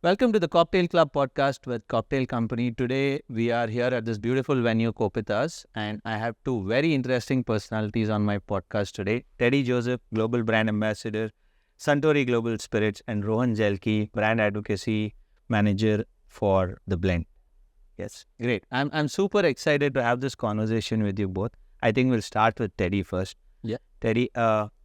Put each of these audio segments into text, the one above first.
Welcome to the Cocktail Club podcast with Cocktail Kompany. Today we are here at this beautiful venue, Kopitas, and I have two very interesting personalities on my podcast today. Teddy Joseph, Global Brand Ambassador, Suntory Global Spirits, and Rohan Jelki, Brand Advocacy Manager for The Blend. Yes, great. I'm super excited to have this conversation with you both. I think we'll start with Teddy first. Yeah. Teddy,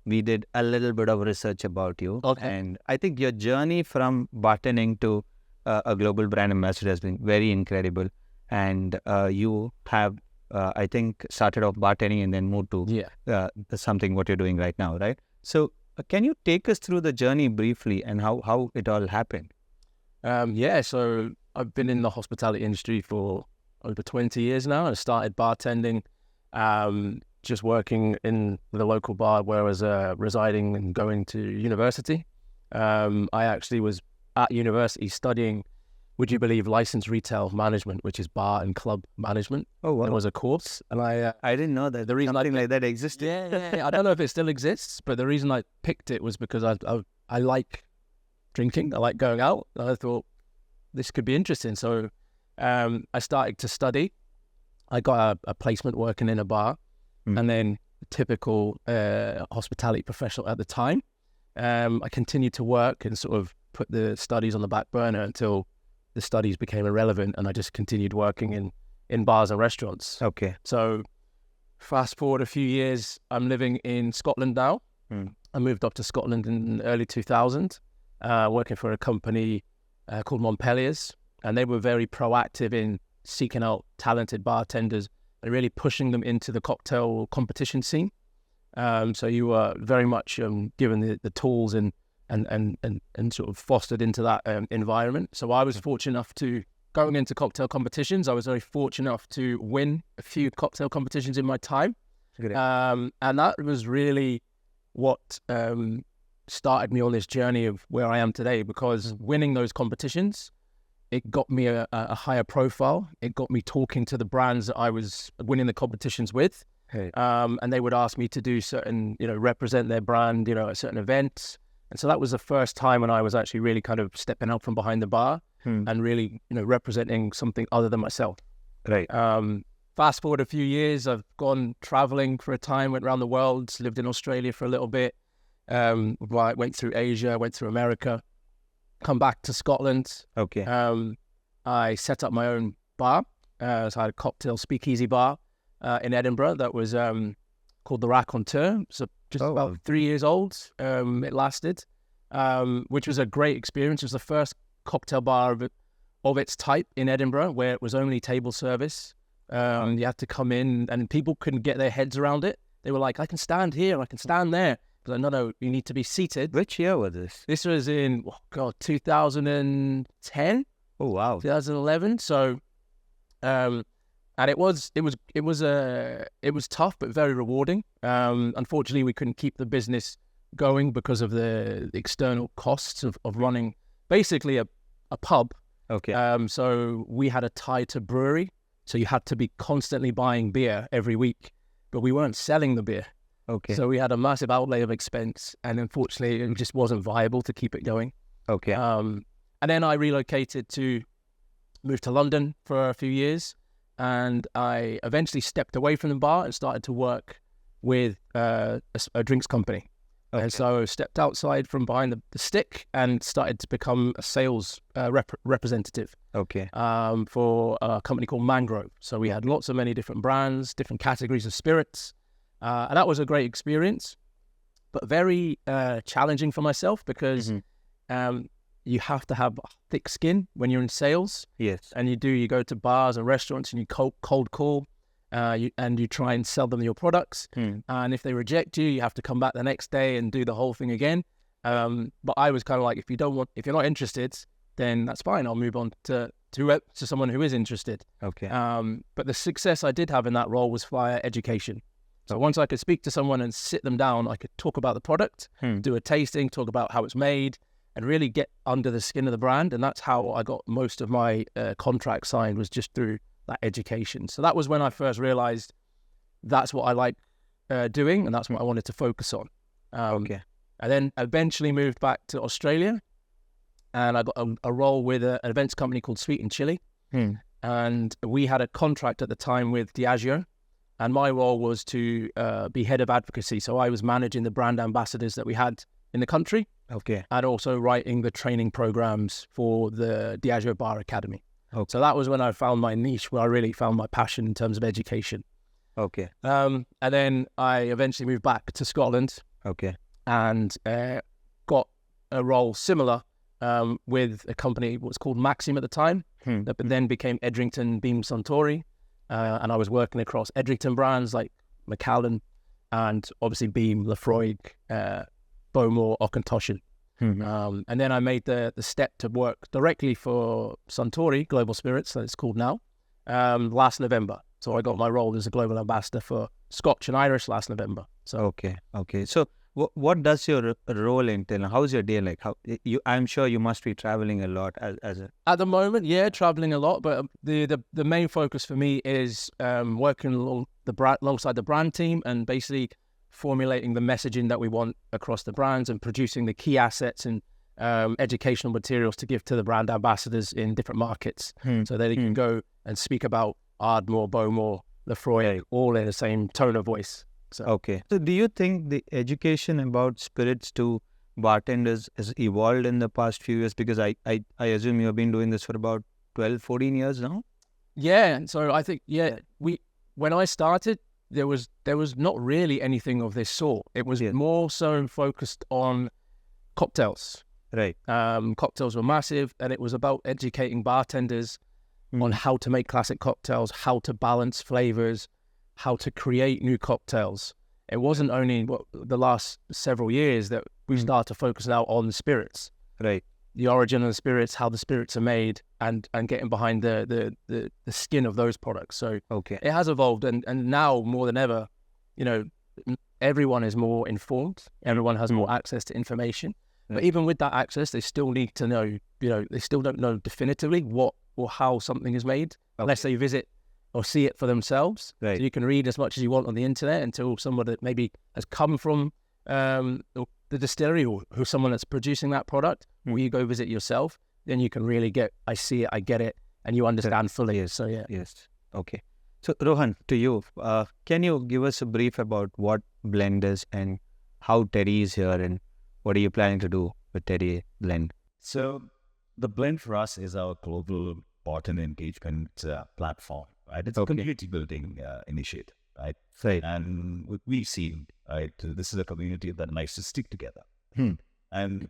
we did a little bit of research about you. Okay. And I think your journey from bartending to a global brand ambassador has been very incredible. And you have, I think, started off bartending and then moved to something what you're doing right now, right? So can you take us through the journey briefly and how it all happened? So I've been in the hospitality industry for over 20 years now. I started bartending, just working in the local bar where I was residing and going to university. I actually was at university studying, would you believe, licensed retail management, which is bar and club management. Oh, wow. It was a course. And I didn't know that the reason something like that existed. Yeah. I don't know if it still exists, but the reason I picked it was because I like drinking. I like going out. And I thought this could be interesting. So I started to study. I got a placement working in a bar. And then typical hospitality professional at the time. I continued to work and sort of put the studies on the back burner until the studies became irrelevant, and I just continued working in bars and restaurants. Okay. So fast forward a few years, I'm living in Scotland now. I moved up to Scotland in early 2000, working for a company called Montpellier's, and they were very proactive in seeking out talented bartenders and really pushing them into the cocktail competition scene. So you were very much given the tools and sort of fostered into that environment. So I was fortunate enough to, going into cocktail competitions, I was very fortunate enough to win a few cocktail competitions in my time. And that was really what started me on this journey of where I am today, because winning those competitions, it got me a higher profile. It got me talking to the brands that I was winning the competitions with. Hey. And they would ask me to do certain, represent their brand, at certain events. And so that was the first time when I was actually really kind of stepping out from behind the bar and really, representing something other than myself. Right. Fast forward a few years, I've gone traveling for a time, went around the world, lived in Australia for a little bit, went through Asia, went through America. Come back to Scotland. Okay. I set up my own bar. So I had a cocktail speakeasy bar in Edinburgh that was called the Raconteur. So just about 3 years old. It lasted, which was a great experience. It was the first cocktail bar of its type in Edinburgh, where it was only table service. You had to come in, and people couldn't get their heads around it. They were like, I can stand here, I can stand there. But no, you need to be seated. Which year was this? This was in 2010. Oh wow, 2011. So, and it was tough but very rewarding. Unfortunately, we couldn't keep the business going because of the external costs of running basically a pub. Okay. So we had a tie to brewery, so you had to be constantly buying beer every week, but we weren't selling the beer. Okay. So we had a massive outlay of expense, and unfortunately, it just wasn't viable to keep it going. Okay. And then I relocated to move to London for a few years, and I eventually stepped away from the bar and started to work with a drinks company. Okay. And so I stepped outside from behind the stick and started to become a sales representative. Okay. For a company called Mangrove. So we had lots of many different brands, different categories of spirits. And that was a great experience, but very challenging for myself because you have to have thick skin when you're in sales. Yes. And you go to bars and restaurants and you cold call and you try and sell them your products. And if they reject you, you have to come back the next day and do the whole thing again. But I was kind of like, if you're not interested, then that's fine. I'll move on to someone who is interested. Okay. But the success I did have in that role was via education. So once I could speak to someone and sit them down, I could talk about the product, do a tasting, talk about how it's made, and really get under the skin of the brand. And that's how I got most of my contracts signed, was just through that education. So that was when I first realized that's what I like doing, and that's what I wanted to focus on. Okay. I then eventually moved back to Australia, and I got a role with an events company called Sweet and Chili. And we had a contract at the time with Diageo, and my role was to be head of advocacy. So I was managing the brand ambassadors that we had in the country, and also writing the training programs for the Diageo Bar Academy. So that was when I found my niche, where I really found my passion in terms of education. And then I eventually moved back to Scotland. And got a role similar with a company, what's called Maxim at the time, that then became Edrington Beam Suntory. And I was working across Edrington brands like Macallan and obviously Beam, Lafroig, Bowmore, Auchentoshan. And then I made the step to work directly for Suntory Global Spirits, that it's called now, last November. So I got my role as a global ambassador for Scotch and Irish last November. So So what does your role entail? How's your day like? I'm sure you must be traveling a lot as a... At the moment, yeah, traveling a lot, but the main focus for me is working alongside the brand team and basically formulating the messaging that we want across the brands and producing the key assets and educational materials to give to the brand ambassadors in different markets, so they can go and speak about Ardmore, Bowmore, Lafroig, all in the same tone of voice. So do you think the education about spirits to bartenders has evolved in the past few years? Because I assume you have been doing this for about 12, 14 years now? Yeah, so I think, when I started, there was not really anything of this sort. It was more so focused on cocktails. Right. Cocktails were massive, and it was about educating bartenders on how to make classic cocktails, how to balance flavors, how to create new cocktails. It wasn't only the last several years that we started to focus now on spirits. Right. The origin of the spirits, how the spirits are made, and getting behind the skin of those products. So it has evolved, and now more than ever, everyone is more informed. Everyone has more access to information. But even with that access, they still need to know, they still don't know definitively what or how something is made unless they visit or see it for themselves. Right. So you can read as much as you want on the internet until someone that maybe has come from the distillery or who's someone that's producing that product, or you go visit yourself, then you can really get, I see it, I get it, and you understand fully. So Okay. So Rohan, to you, can you give us a brief about what Blend is and how Teddy is here, and what are you planning to do with Teddy Blend? So the Blend for us is our global bartender engagement platform, right? It's a community building initiative, right? Right. And what we've seen, right, this is a community that likes to stick together. And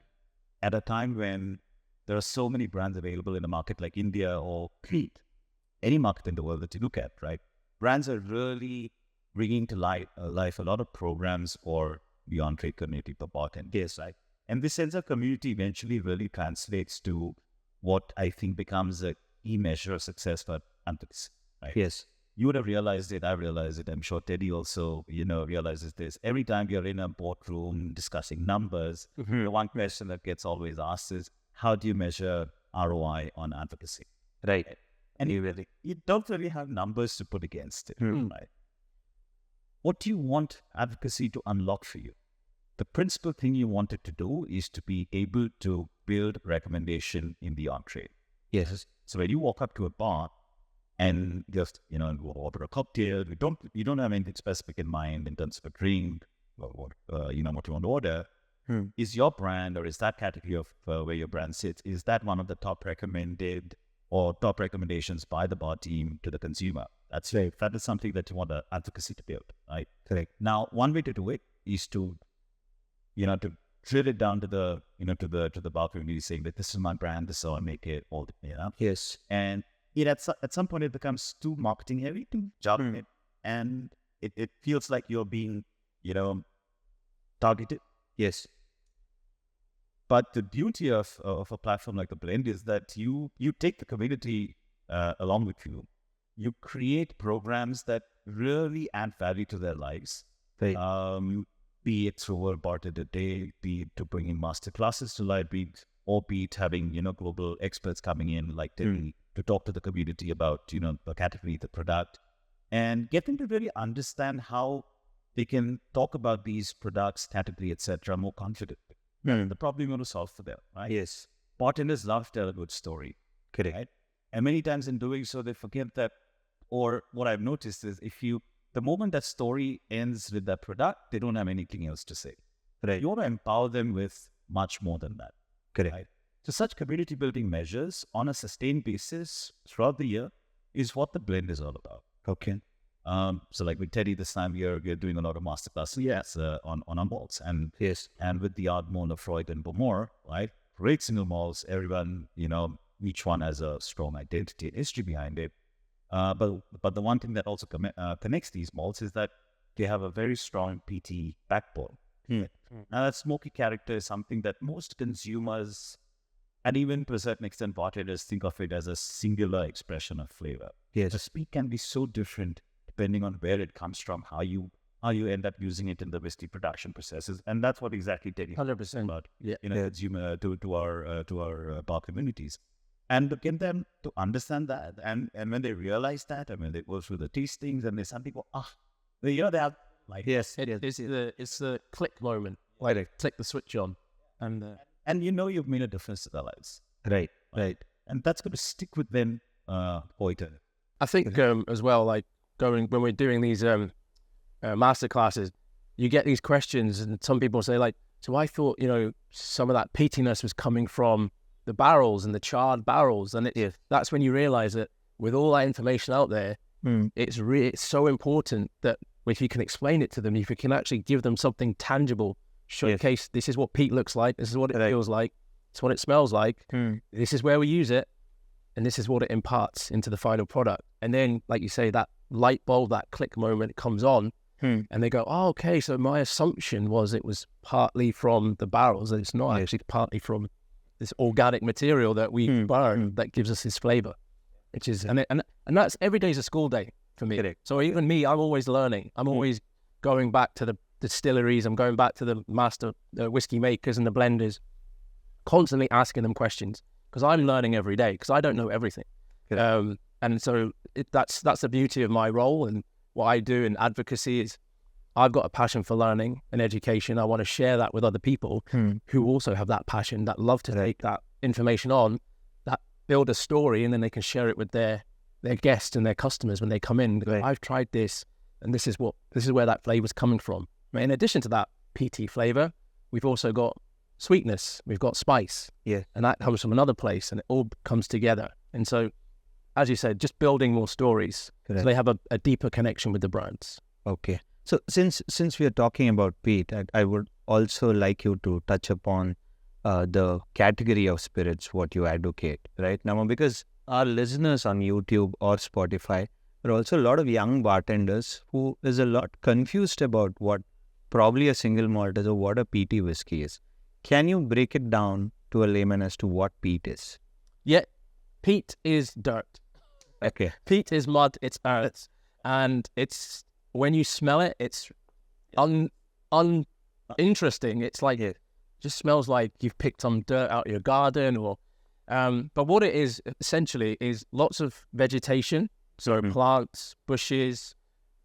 at a time when there are so many brands available in a market like India or any market in the world that you look at, right? Brands are really bringing to life a lot of programs for the on-trade community for bartenders, right? And this sense of community eventually really translates to what I think becomes a key measure of success for advocacy, right? Yes. You would have realized it. I realized it. I'm sure Teddy also, realizes this. Every time you're in a boardroom discussing numbers, the one question that gets always asked is, how do you measure ROI on advocacy? Right. And you don't really have numbers to put against it, right? What do you want advocacy to unlock for you? The principal thing you want it to do is to be able to build recommendation in the on-trade. Yes. So when you walk up to a bar and just, order a cocktail, you don't have anything specific in mind in terms of a drink or what you want to order. Is your brand, or is that category of where your brand sits, is that one of the top recommended or top recommendations by the bar team to the consumer? That's right. That is something that you want the advocacy to build, right? Correct. Now, one way to do it is to drill it down to the, to the bar community, saying that this is my brand, this is how I make it, all, Yes. And at some point it becomes too marketing heavy to jump it, and it feels like you're being, targeted. Yes. But the beauty of a platform like the Blend is that you take the community along with you. You create programs that really add value to their lives. Right. Be it through a bartender day, be it to bring in master classes to life, be it having, global experts coming in like Teddy to talk to the community about, the category, the product, and get them to really understand how they can talk about these products, category, etc., more confidently. The problem you want to solve for them, right? Yes. bartenders love to tell a good story. Correct. Right? And many times in doing so, they forget that, or what I've noticed is the moment that story ends with that product, they don't have anything else to say. Right. You want to empower them with much more than that. Correct. Right? So such community building measures on a sustained basis throughout the year is what the blend is all about. Okay. So like with Teddy this time we're doing a lot of masterclasses on our malts and with the Ardmore, Lefroy and Beaumont, right? Great single malts, everyone, each one has a strong identity and history behind it. But the one thing that also connects these malts is that they have a very strong PT backbone. Now that smoky character is something that most consumers and even to a certain extent bartenders think of it as a singular expression of flavor. Yes. The speed can be so different depending on where it comes from, how you end up using it in the whiskey production processes, and that's what exactly Teddy 100% about. Consumer to our bar communities, and to get them to understand that, and when they realize that, I mean, they go through the tastings and they suddenly go, they have like it's the click moment, like click the switch on, and you've made a difference to their lives, right, and that's going to stick with them for eternity. I think as well, like when we're doing these master classes, you get these questions, and some people say like, so I thought some of that peatiness was coming from the barrels and the charred barrels, and that's when you realize that with all that information out there, it's so important that if you can explain it to them, if you can actually give them something tangible, showcase this is what peat looks like, this is what it feels like, it's what it smells like, this is where we use it, and this is what it imparts into the final product. And then, like you say, that light bulb, that click moment comes on, and they go, oh, okay, so my assumption was it was partly from the barrels, and it's not actually partly from this organic material that we burn that gives us this flavor, which is, and that's every day's a school day for me. Correct. So even me, I'm always learning. I'm always going back to the distilleries. I'm going back to the master whiskey makers and the blenders, constantly asking them questions, because I'm learning every day, because I don't know everything. And so that's the beauty of my role, and what I do in advocacy is I've got a passion for learning and education. I want to share that with other people who also have that passion, that love to take that information on, that build a story, and then they can share it with their guests and their customers when they come in. Right. I've tried this, and this is where that flavor's coming from. In addition to that PT flavor, we've also got sweetness, we've got spice, and that comes from another place, and it all comes together. And so, as you said, just building more stories, so they have a deeper connection with the brands. Okay. So since we are talking about peat, I would also like you to touch upon the category of spirits, what you advocate, right? Now, because our listeners on YouTube or Spotify are also a lot of young bartenders who is a lot confused about what probably a single malt is or what a peaty whiskey is. Can you break it down to a layman as to what peat is? Yeah, peat is dirt. Okay. Peat is mud, it's earth. And it's, when you smell it, it's uninteresting. It's like, it just smells like you've picked some dirt out of your garden or, but what it is essentially is lots of vegetation. So plants, bushes,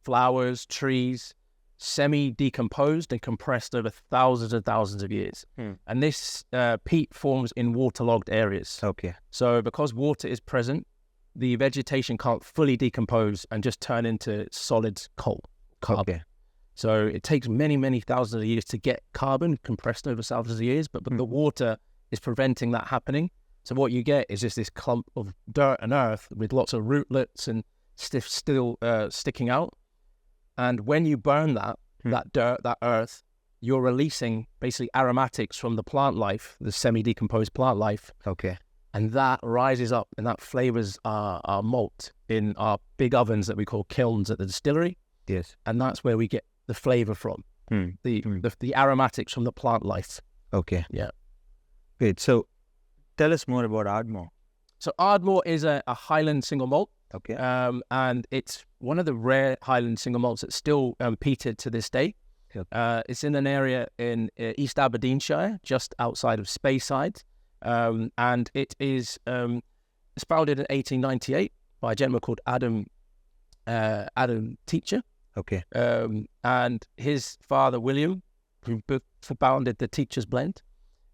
flowers, trees, semi-decomposed and compressed over thousands and thousands of years. And this peat forms in waterlogged areas. Okay. So because water is present, the vegetation can't fully decompose and just turn into solid carbon. Okay. So it takes many, many thousands of years to get carbon compressed over thousands of years, but the water is preventing that happening. So what you get is just this clump of dirt and earth with lots of rootlets and still sticking out. And when you burn that dirt, that earth, you're releasing basically aromatics from the plant life, the semi-decomposed plant life. Okay. And that rises up and that flavors our malt in our big ovens that we call kilns at the distillery. Yes. And that's where we get the flavor from, the aromatics from the plant life. Okay. Yeah. Great. So tell us more about Ardmore. So Ardmore is a Highland single malt. Okay. And it's one of the rare Highland single malts that's still peated to this day. Yep. It's in an area in East Aberdeenshire, just outside of Speyside. And it is founded in 1898 by a gentleman called Adam Teacher. Okay. And his father, William, who founded the Teacher's Blend.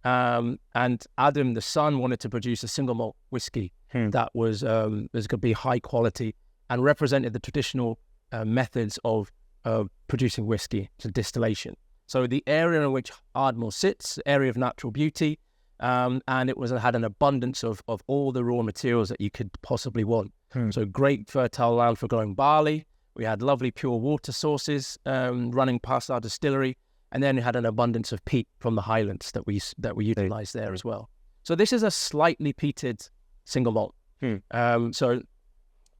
And Adam, the son, wanted to produce a single malt whiskey that was going to be high quality and represented the traditional methods of producing whiskey, so distillation. So the area in which Ardmore sits, area of natural beauty, and it had an abundance of all the raw materials that you could possibly want. So great fertile land for growing barley. We had lovely pure water sources running past our distillery, and then it had an abundance of peat from the highlands that we utilized there as well. So this is a slightly peated single malt. So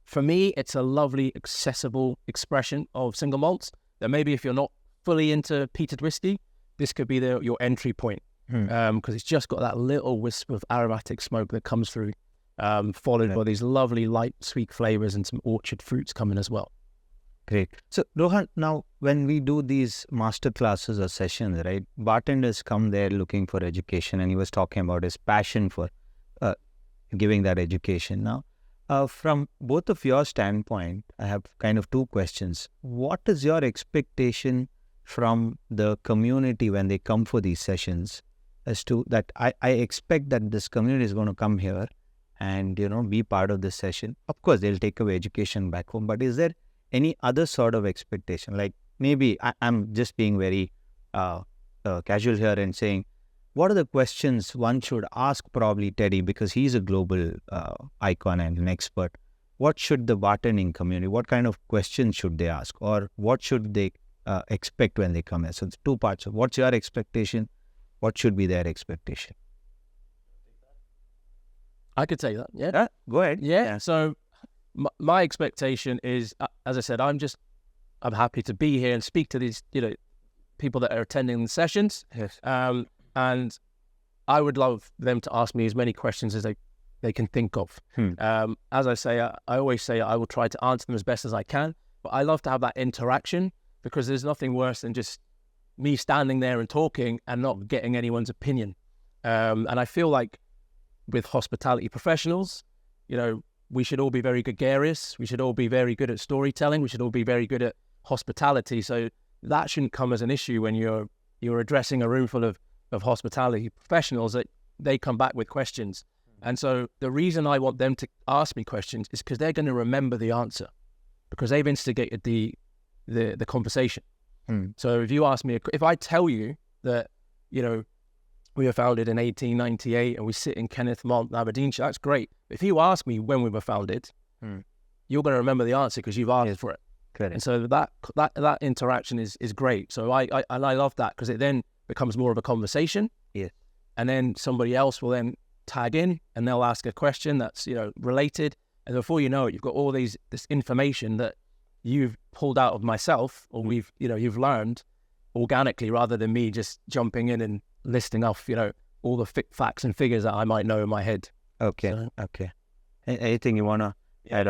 for me, it's a lovely, accessible expression of single malts that maybe if you're not fully into peated whiskey, this could be your entry point, because it's just got that little wisp of aromatic smoke that comes through, followed by these lovely light sweet flavors and some orchard fruits coming as well. Great. So Rohan, now when we do these master classes or sessions, right, bartenders come there looking for education, and he was talking about his passion for giving that education. Now, from both of your standpoint, I have kind of two questions. What is your expectation from the community when they come for these sessions, as to that I expect that this community is going to come here and, be part of this session? Of course, they'll take away education back home, but is there any other sort of expectation? Like maybe I'm just being very casual here and saying, what are the questions one should ask probably Teddy, because he's a global icon and an expert? What should the bartending community, what kind of questions should they ask, or what should they expect when they come here? So it's two parts of what's your expectation, what should be their expectation? I could say that, yeah. Go ahead. Yeah. So my expectation is, as I said, I'm happy to be here and speak to these, people that are attending the sessions. Yes. And I would love them to ask me as many questions as they can think of. As I say, I always say I will try to answer them as best as I can, but I love to have that interaction, because there's nothing worse than just me standing there and talking and not getting anyone's opinion. And I feel like with hospitality professionals, we should all be very gregarious. We should all be very good at storytelling. We should all be very good at hospitality. So that shouldn't come as an issue when you're addressing a room full of hospitality professionals, that they come back with questions. And so the reason I want them to ask me questions is because they're going to remember the answer, because they've instigated the conversation. So if you ask me, if I tell you that, we were founded in 1898 and we sit in Kenneth Mont, Aberdeenshire, that's great. If you ask me when we were founded, you're going to remember the answer because you've asked for it. Correct. And so that interaction is great. So I love that, because it then becomes more of a conversation. Yeah. And then somebody else will then tag in and they'll ask a question that's, related. And before you know it, you've got all this information that you've pulled out of myself, or you've learned organically, rather than me just jumping in and listing off, all the facts and figures that I might know in my head. Okay. So, okay. Anything you want to add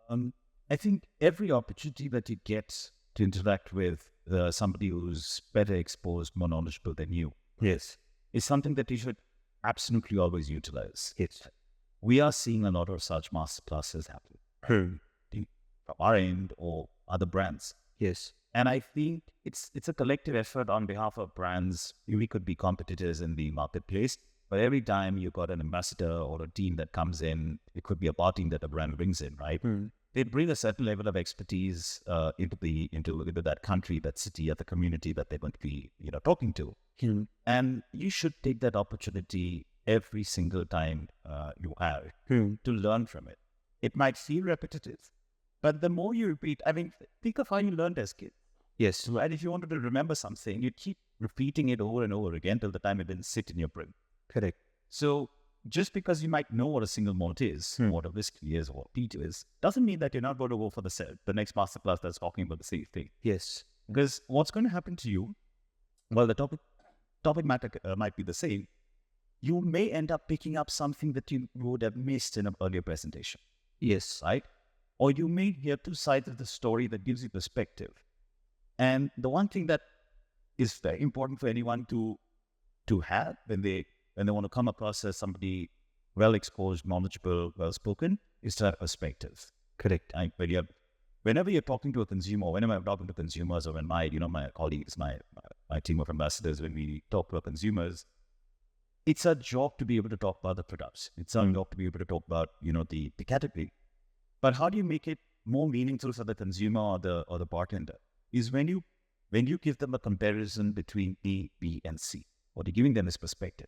on? I think every opportunity that you get to interact with somebody who's better exposed, more knowledgeable than you, Yes. is something that you should absolutely always utilize. Yes. We are seeing a lot of such masterclasses happen from our end or other brands. Yes. And I think it's a collective effort on behalf of brands. We could be competitors in the marketplace, but every time you've got an ambassador or a team that comes in, it could be a bar team that a brand brings in, right? They bring a certain level of expertise into that country, that city, or the community that they're going to be talking to. And you should take that opportunity every single time you have to learn from it. It might feel repetitive, but the more you repeat, think of how you learned as kids. Yes. Right? If you wanted to remember something, you keep repeating it over and over again till the time it didn't sit in your brain. Correct. So just because you might know what a single malt is, what a whiskey is, or what peat is, doesn't mean that you're not going to go for the next masterclass that's talking about the same thing. Yes. Because what's going to happen to you, well, the topic matter might be the same. You may end up picking up something that you would have missed in an earlier presentation. Yes. Right? Or you may hear two sides of the story that gives you perspective. And the one thing that is very important for anyone to have when they want to come across as somebody well-exposed, knowledgeable, well-spoken, is to have perspective. Correct. Whenever you're talking to a consumer, whenever I'm talking to consumers, or when my colleagues, my team of ambassadors, when we talk to our consumers, it's our job to be able to talk about the products. It's our job to be able to talk about, the category. But how do you make it more meaningful for the consumer or the bartender? Is when you give them a comparison between A, B, and C, or you're giving them this perspective.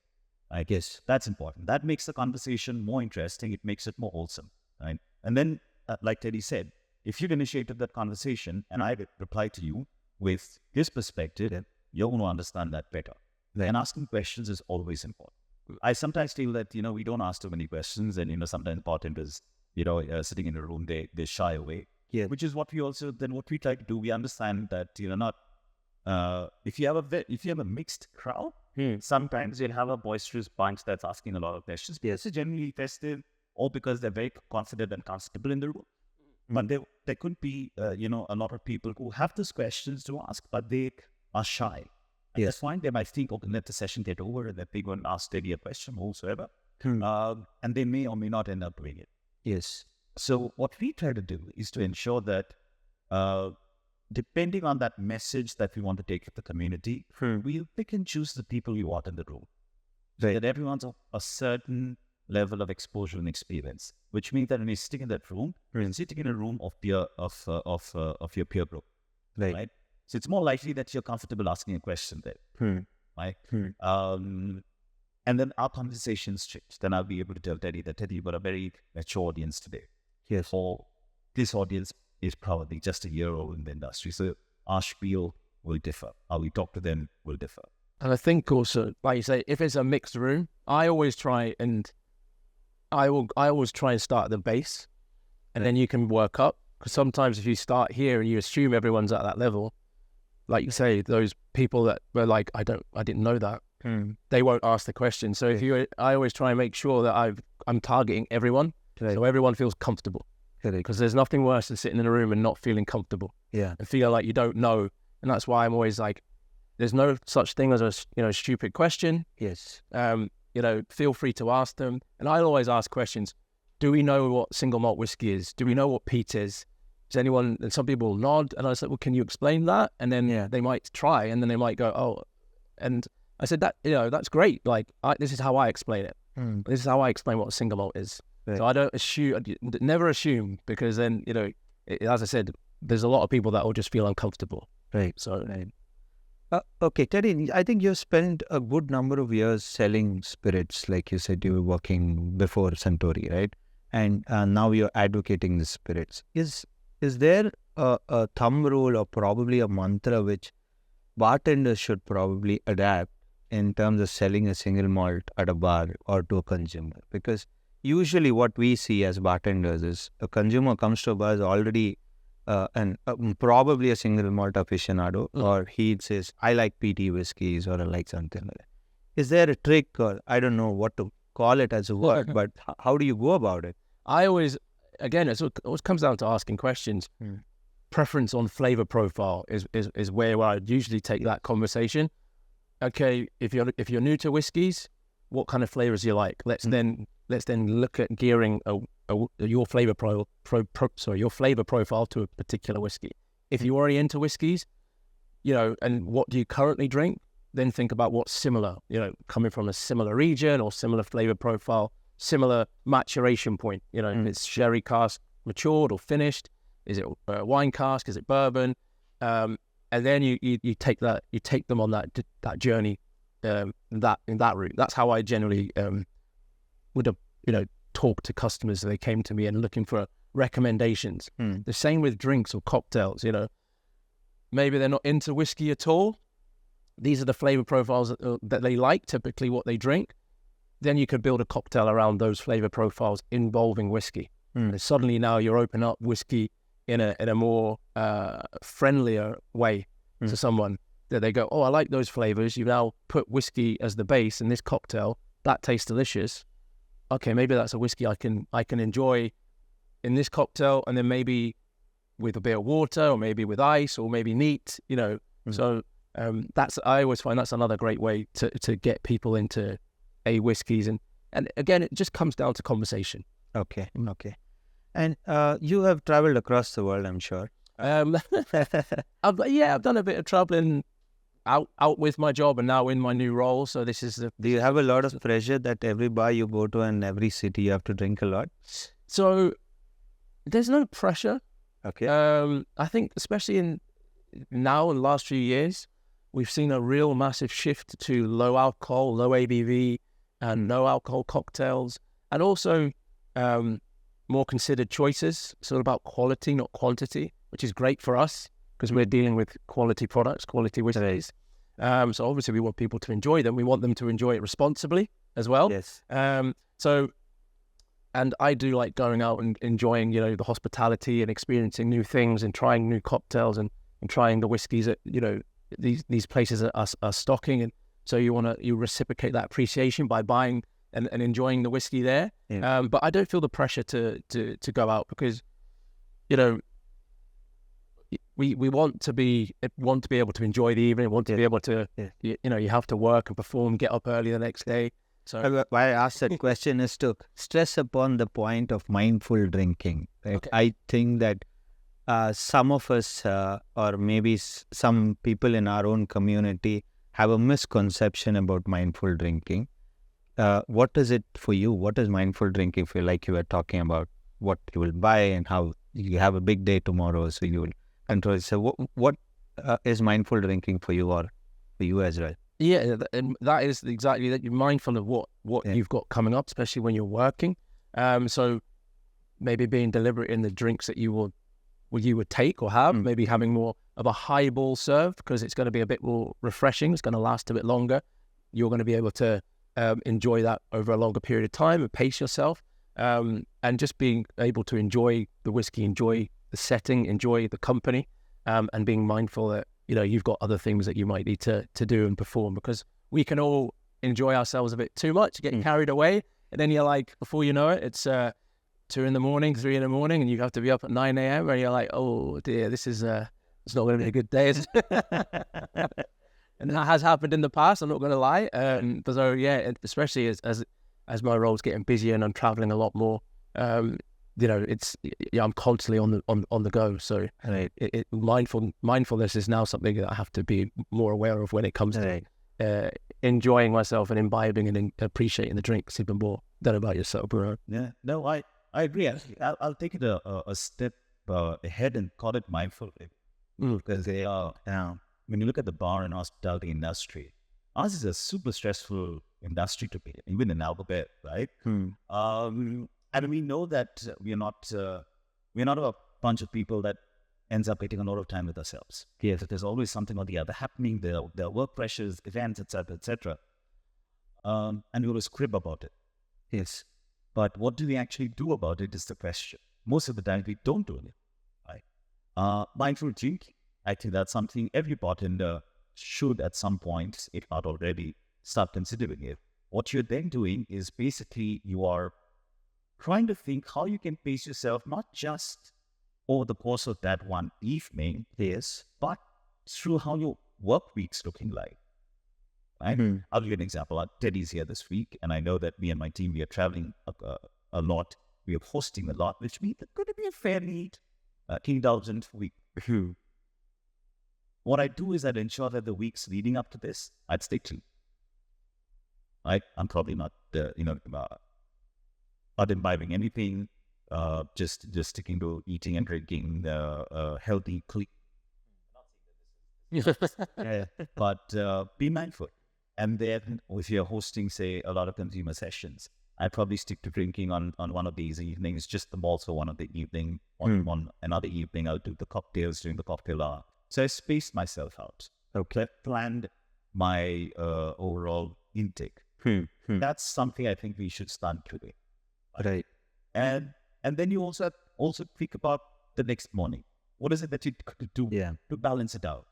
I guess that's important. That makes the conversation more interesting. It makes it more wholesome, right? And then, like Teddy said, if you've initiated that conversation and I reply to you with his perspective, you're going to understand that better. And asking questions is always important. I sometimes feel that, we don't ask too many questions, and, sometimes bartenders, sitting in a room, they shy away. Yeah. Which is what we try to do. We understand that, not, if you have a mixed crowd, sometimes you'll have a boisterous bunch that's asking a lot of questions. Because they're generally festive, or because they're very confident and comfortable in the room. But there could be, a lot of people who have those questions to ask, but they are shy. And that's fine. They might think, okay, let the session get over, and that they go and ask Teddy a question or whatsoever. And they may or may not end up doing it. Yes. So what we try to do is to ensure that, depending on that message that we want to take to the community, we pick and choose the people we want in the room. So that everyone's of a certain level of exposure and experience, which means that when you sit in that room, you're sitting in a room of your peer group, right? So it's more likely that you're comfortable asking a question there, right? And then our conversations change. Then I'll be able to tell Teddy that, Teddy, you've got a very mature audience today. Yes. Or this audience is probably just a year old in the industry. So our spiel will differ. How we talk to them will differ. And I think also, like you say, if it's a mixed room, I always try and start at the base, and then you can work up. Because sometimes if you start here and you assume everyone's at that level, like you say, those people that were like, I didn't know that, they won't ask the question. So I always try and make sure that I'm targeting everyone, so everyone feels comfortable. Because there's nothing worse than sitting in a room and not feeling comfortable. Yeah. And feeling like you don't know. And that's why I'm always like, there's no such thing as a stupid question. Yes. Feel free to ask them. And I always ask questions. Do we know what single malt whiskey is? Do we know what peat is? And some people nod, and I said, well, can you explain that? And then they might try, and then they might go, oh, and I said that, that's great. Like, this is how I explain it. This is how I explain what a single malt is. Right. So I don't never assume, because then, as I said, there's a lot of people that will just feel uncomfortable. Right. So, okay, Teddy, I think you spent a good number of years selling spirits. Like you said, you were working before Suntory, right? And now you're advocating the spirits. Is there a thumb rule or probably a mantra which bartenders should probably adapt in terms of selling a single malt at a bar or to a consumer? Because usually what we see as bartenders is a consumer comes to a bar is already probably a single malt aficionado, or he says, I like PT whiskeys, or I like something like that. Is there a trick, or I don't know what to call it as a word, but how do you go about it? I always, again, it always comes down to asking questions. Preference on flavor profile is where I usually take that conversation. Okay, if you're new to whiskeys, what kind of flavors you like? Let's then look at gearing your flavor your flavor profile to a particular whiskey. If you're already into whiskeys, and what do you currently drink? Then think about what's similar. Coming from a similar region or similar flavor profile, similar maturation point. If it's sherry cask matured or finished, is it wine cask? Is it bourbon? And then you take them on that journey, in that route. That's how I generally would talk to customers as they came to me and looking for recommendations. The same with drinks or cocktails. Maybe they're not into whiskey at all. These are the flavor profiles that they like, typically what they drink. Then you could build a cocktail around those flavor profiles involving whiskey. And suddenly now you're opening up whiskey in a more friendlier way to someone, that they go, oh, I like those flavors. You now put whiskey as the base in this cocktail. That tastes delicious. Okay, maybe that's a whiskey I can enjoy in this cocktail, and then maybe with a bit of water, or maybe with ice, or maybe neat. So I always find that's another great way to get people into whiskeys, and again, it just comes down to conversation. Okay. And you have traveled across the world, I'm sure. I've done a bit of traveling out with my job and now in my new role. So this is the. Do you have a lot of pressure that every bar you go to and every city you have to drink a lot? So there's no pressure. Okay. I think especially now in the last few years, we've seen a real massive shift to low alcohol, low ABV, and no alcohol cocktails, and also more considered choices. It's all about quality, not quantity, which is great for us because we're dealing with quality products, quality whiskeys. So obviously we want people to enjoy them. We want them to enjoy it responsibly as well. Yes. And I do like going out and enjoying, the hospitality and experiencing new things and trying new cocktails and trying the whiskies that, these places are stocking. And so you reciprocate that appreciation by buying and enjoying the whiskey there. Yeah. But I don't feel the pressure to go out because, we want to be able to enjoy the evening, want to be able to, you have to work and perform, get up early the next day. So why I asked that question is to stress upon the point of mindful drinking. Right? Okay. I think that some of us, or maybe some people in our own community, have a misconception about mindful drinking. What is it for you? What is mindful drinking for you? Like you were talking about what you will buy and how you have a big day tomorrow, so you will control. So what is mindful drinking for you, or for you as well? yeah, and that is exactly that. You're mindful of what you've got coming up, especially when you're working. So maybe being deliberate in the drinks that you would take or have, maybe having more of a highball serve because it's going to be a bit more refreshing. It's going to last a bit longer. You're going to be able to enjoy that over a longer period of time and pace yourself. And just being able to enjoy the whiskey, enjoy the setting, enjoy the company, and being mindful that, you've got other things that you might need to do and perform, because we can all enjoy ourselves a bit too much, get carried away. And then you're like, before you know it, it's 2 a.m, 3 a.m, and you have to be up at 9 a.m. and you're like, oh dear, this is it's not going to be a good day. And that has happened in the past, I'm not going to lie. So yeah, especially as my role's getting busier and I'm traveling a lot more, I'm constantly on the go. So mindfulness is now something that I have to be more aware of when it comes to enjoying myself and imbibing and appreciating the drinks even more. Don't know about yourself, bro. Yeah, no, I agree. I'll take it a step ahead and call it mindful, because they are when you look at the bar and hospitality industry, ours is a super stressful industry to be in, even in alphabet, right? And we know that we're not a bunch of people that ends up taking a lot of time with ourselves. Yes. That there's always something or the other happening. There are work pressures, events, etc., etc. And we always crib about it. Yes. But what do we actually do about it is the question. Most of the time, we don't do it. Right? Mindful drinking. I think that's something every bartender should, at some point, if not already, start considering it. What you're then doing is basically you are trying to think how you can pace yourself, not just over the course of that one evening, Yes. but through how your work week's looking like. Right? I'll give you an example. Teddy's here this week, and I know that me and my team, we are traveling a lot. We are hosting a lot, which means it's going to be a fairly indulgent week. What I do is I'd ensure that the weeks leading up to this, I'd stay clean. Right? I'm probably not, not imbibing anything, just sticking to eating and drinking healthy, clean. But be mindful. And then if you're hosting, say, a lot of consumer sessions, I'd probably stick to drinking on one of these evenings, just the malts for one of the evening. On another evening, I'll do the cocktails during the cocktail hour. So I spaced myself out. Okay. I planned my overall intake. That's something I think we should start doing. Right. And then you also think about the next morning. What is it that you could do to balance it out?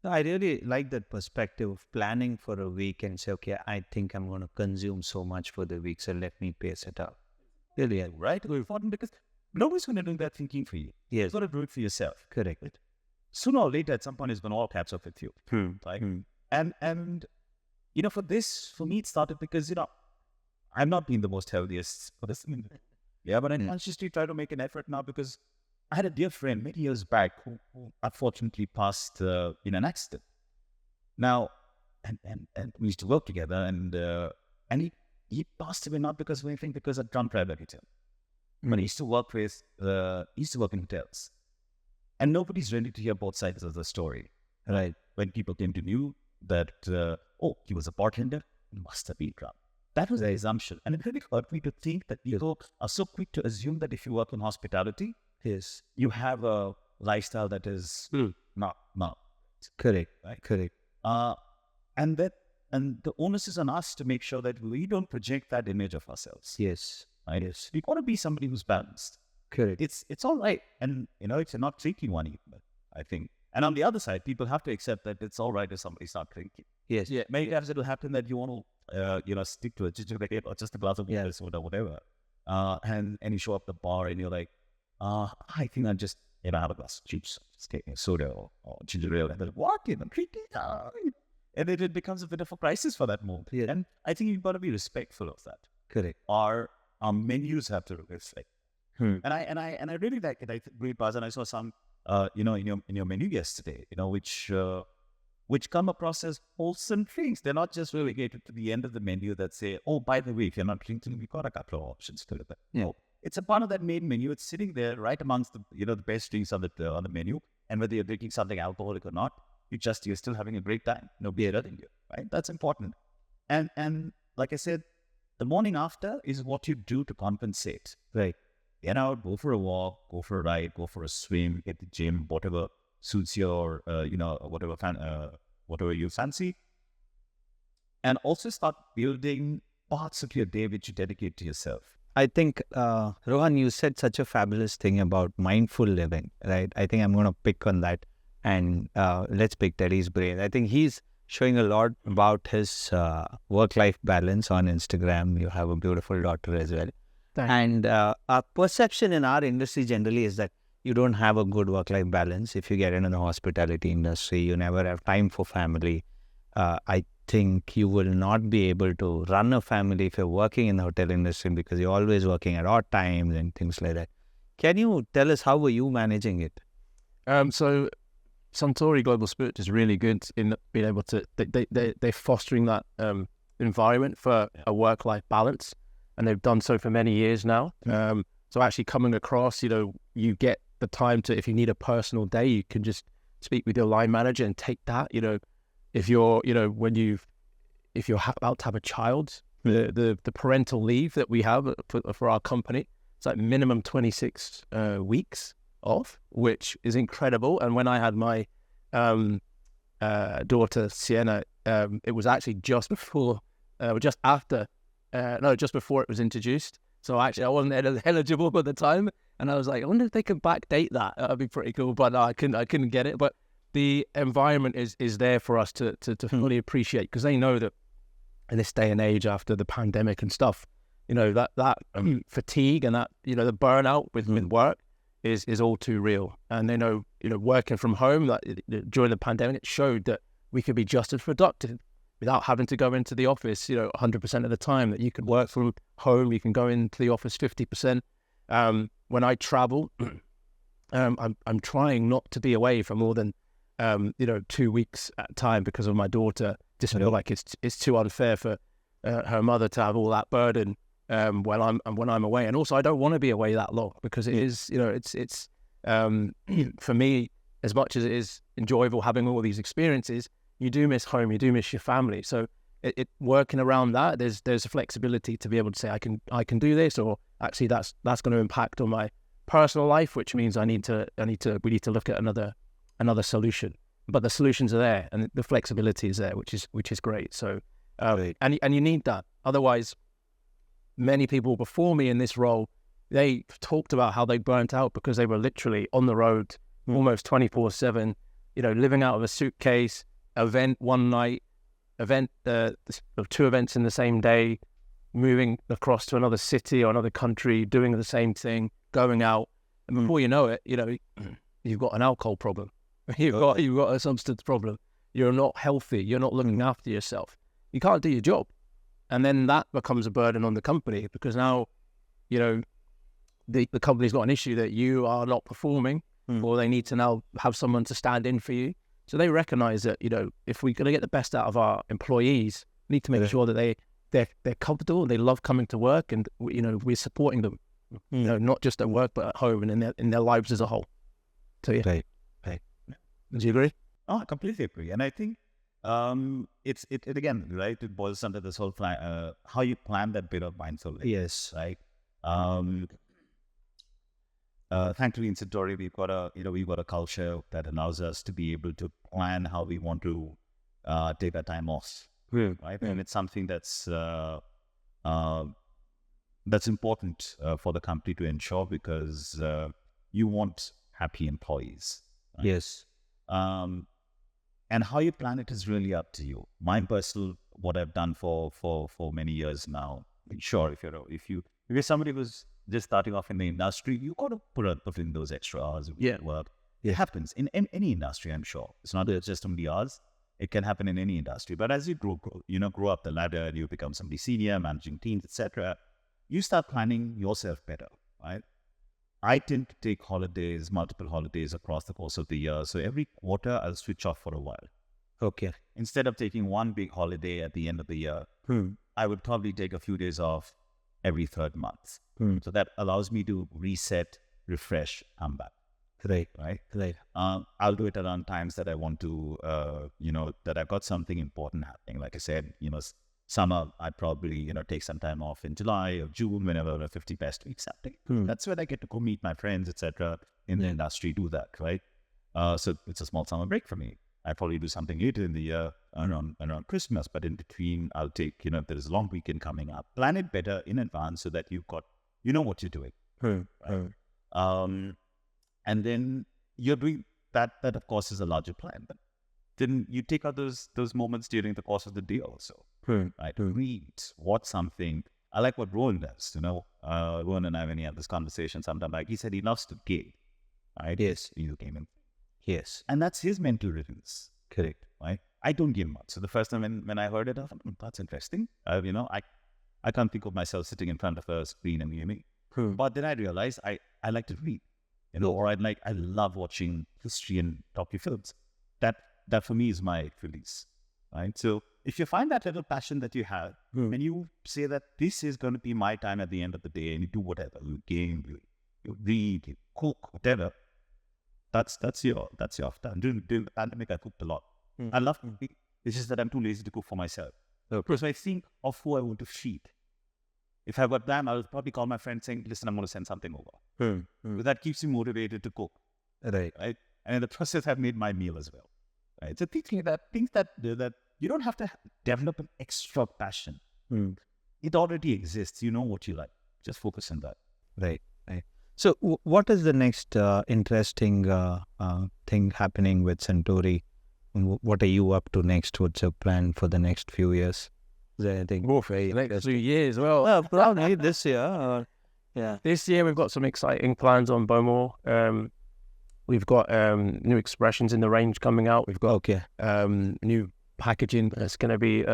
I really like that perspective of planning for a week and say, okay, I think I'm going to consume so much for the week, so let me pace it out. Really, right? It's important because nobody's going to do that thinking for you. Yes. You've got to do it for yourself. Correct. Right? Sooner or later, at some point, it's going to all catch up with you. Right? And for me, it started because, I'm not being the most healthiest person. But I consciously try to make an effort now because I had a dear friend many years back who unfortunately passed in an accident. Now, and we used to work together, and he passed away not because of anything, because of Trump private hotel. But he used to work in hotels, and nobody's ready to hear both sides of the story. Right? When people came to know that, he was a bartender, he must have been Trump. That was the assumption, and it really hurt me to think that people are so quick to assume that if you work in hospitality, Yes. you have a lifestyle that is not Correct. right. Correct. And the onus is on us to make sure that we don't project that image of ourselves. Yes. Right? Yes. We want to be somebody who's balanced. Correct. It's all right, and it's not drinking one even, I think. And on the other side, people have to accept that it's all right if somebody's not drinking. Yes. Yeah. Many times it'll happen that you want to stick to a ginger ale or just a glass of water or whatever, and you show up at the bar and you're like, I think I'll just have a glass of juice, just taking a soda or ginger ale, and they're like, what? Drinking? And it becomes a bit of a crisis for that moment. Yeah. And I think you've got to be respectful of that. Correct. Our menus have to reflect. And I really like it. I agree, Baz, and I saw some in your menu yesterday, which come across as wholesome drinks. They're not just relegated to the end of the menu that say, oh, by the way, if you're not drinking, we've got a couple of options to it. Yeah. No, it's a part of that main menu. It's sitting there right amongst the best drinks on the menu. And whether you're drinking something alcoholic or not, you're still having a great time. Nobody's judging you, right? That's important. And like I said, the morning after is what you do to compensate. Right. Get out, go for a walk, go for a ride, go for a swim, hit the gym, whatever suits your, whatever you fancy. And also start building parts of your day which you dedicate to yourself. I think, Rohan, you said such a fabulous thing about mindful living, right? I think I'm going to pick on that, and let's pick Teddy's brain. I think he's showing a lot about his work-life balance on Instagram. You have a beautiful daughter as well. And our perception in our industry generally is that you don't have a good work-life balance. If you get into the hospitality industry, you never have time for family. I think you will not be able to run a family if you're working in the hotel industry because you're always working at odd times and things like that. Can you tell us how were you managing it? So Suntory Global Spirits is really good in being able to, they're fostering that environment for a work-life balance. And they've done so for many years now. So actually coming across, you get the time to, if you need a personal day, you can just speak with your line manager and take that. If you're, if you're about to have a child, the parental leave that we have for our company, it's like minimum 26 weeks off, which is incredible. And when I had my daughter Sienna, it was actually just before it was introduced. So actually I wasn't eligible at the time. And I was like, I wonder if they can backdate that. That'd be pretty cool. But no, I couldn't get it. But the environment is there for us to fully appreciate, because they know that in this day and age after the pandemic and stuff, that fatigue and that, the burnout with work is all too real. And they know, working from home, that during the pandemic, it showed that we could be just as productive without having to go into the office, 100% of the time, that you can work from home, you can go into the office 50%. When I travel, I'm trying not to be away for more than, 2 weeks at a time because of my daughter. Just feel like it's too unfair for her mother to have all that burden when I'm away. And also I don't want to be away that long because it is, it's for me, as much as it is enjoyable having all these experiences, you do miss home, you do miss your family. So it working around that, there's a flexibility to be able to say I can do this, or actually that's going to impact on my personal life, which means we need to look at another solution. But the solutions are there and the flexibility is there, which is great. So and you need that. Otherwise, many people before me in this role, they talked about how they burnt out because they were literally on the road almost 24/7, living out of a suitcase. Event one night, two events in the same day, moving across to another city or another country, doing the same thing, going out, and before you know it, you've got an alcohol problem, you've got a substance problem, you're not healthy, you're not looking after yourself, you can't do your job, and then that becomes a burden on the company because now, the company's got an issue that you are not performing, or they need to now have someone to stand in for you. So they recognise that, if we're going to get the best out of our employees, we need to make sure that they're comfortable, they love coming to work, and we're supporting them, not just at work but at home and in their lives as a whole. So yeah. Right. Do you agree? Oh, I completely agree. And I think it again, right? It boils down to this whole how you plan that bit of mindfulness. Yes. Right. Thankfully in Suntory, we've got a culture that allows us to be able to plan how we want to take our time off. Right. And it's something that's important for the company to ensure, because you want happy employees. Right? Yes. And how you plan it is really up to you. My personal, what I've done for many years now. Sure, if you're somebody who's just starting off in the industry, you got to put in those extra hours of work. It happens in any industry, I'm sure. It's not just only ours. It can happen in any industry. But as you grow up the ladder, and you become somebody senior, managing teams, etc., you start planning yourself better, right? I tend to take holidays, multiple holidays across the course of the year. So every quarter, I'll switch off for a while. Okay. Instead of taking one big holiday at the end of the year, I would probably take a few days off every third month. So that allows me to reset, refresh, come back. Right. I'll do it around times that I want to, that I've got something important happening. Like I said, summer, I'd probably, take some time off in July or June, whenever the 50 best weeks happening. That's when I get to go meet my friends, etc. in the industry, do that, right? So it's a small summer break for me. I probably do something later in the year around Christmas, but in between, I'll take, if there is a long weekend coming up, plan it better in advance so that you know what you're doing. Right? And then you're doing that, of course, is a larger plan. But then you take out those moments during the course of the day also. Right? Read, watch something. I like what Rohan does, Rohan and I, when he had this conversation sometime back, he said he loves to game, right? Yes. You game in. Yes. And that's his mental rhythms. Correct. Right? I don't game much. So the first time when I heard it, I thought, that's interesting. I can't think of myself sitting in front of a screen and gaming. But then I realized I like to read, or I love watching history and docu films. That for me is my release, right? So if you find that little passion that you have, and you say that this is going to be my time at the end of the day, and you do whatever, you game, you read, you cook, whatever, that's your time. During the pandemic, I cooked a lot. I love cooking. It's just that I'm too lazy to cook for myself. Because I think of who I want to feed. If I've got time, I'll probably call my friend saying, listen, I'm going to send something over. But that keeps me motivated to cook. Right. And in the process, I've made my meal as well. Right. So things that you don't have to develop an extra passion. It already exists. You know what you like. Just focus on that. Right. So what is the next interesting thing happening with Suntory? What are you up to next? What's your plan for the next few years? Is there anything? The next few years, well, probably this year. This year we've got some exciting plans on Bowmore. We've got new expressions in the range coming out. We've got new packaging that's going to be